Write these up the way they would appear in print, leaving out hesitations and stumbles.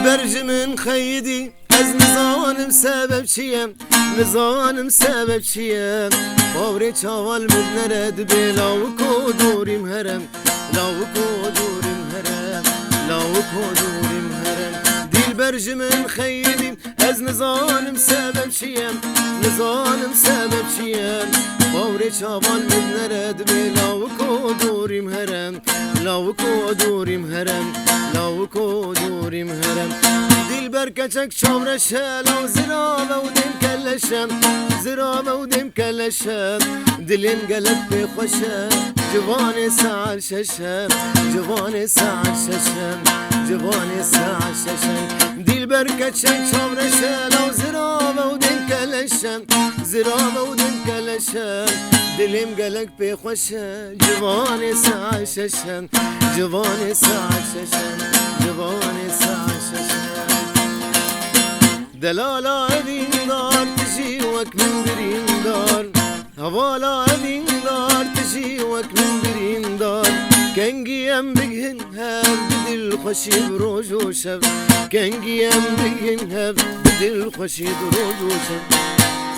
برجمن خیدی از نزانم سبب چیم نزانم سبب چیم باوری چاوال مدنرد بی لاوکو دوریم هرم لاوکو دوریم هرم لاوکو دوریم هرم دیل برجمن خیدی از نزانم سبب چیم نزانم سبب چیم باوری چاوال مدنرد بی لاوکو دوریم هرم لاوکو دوریم هرم لاوکو دوریم هرم دیل برکچک چاورشه لاو زرابه و دیم کلشم زرابه و دیم کلشم دلیم گلت بخوشه جوان ساعت ششم جوان ساعت ششم جوان ساعت ششم دیل برکچک چاورشه لاو زرابه و دیم کلشم زرابه و دیم کلشم دلیم گلک بخوشه جوان ساعت ششم جوان ساعت ششم جوان ساعت ششم دلالا ادین دار تجی وک من برین دار هوالا ادین دار تجی وک من برین دار کنگیم بگهن هب بدل خوشی بروج و شب کنگیم بگهن هب بدل خوشی بروج و شب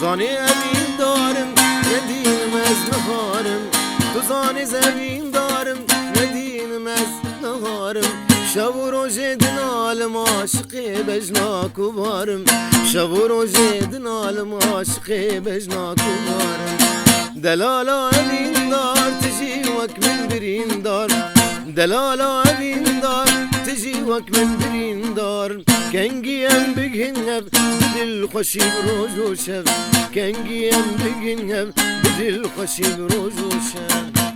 زانی ادین دارم ندینم از نهارم تو زانی زمین دارم ندینم از نهارم شب و روز دن عالم عاشقی بجناک و بارم شب و روز دن عالم عاشقی بجناک و بارم دلالا ابین دار تجی وک من برین دار دلالا ابین دار تجی وک من برین دار کنگیم بگهن هب بدل خوشی بروج و شب کنگیم بگهن هب بدل خوشی بروج و شب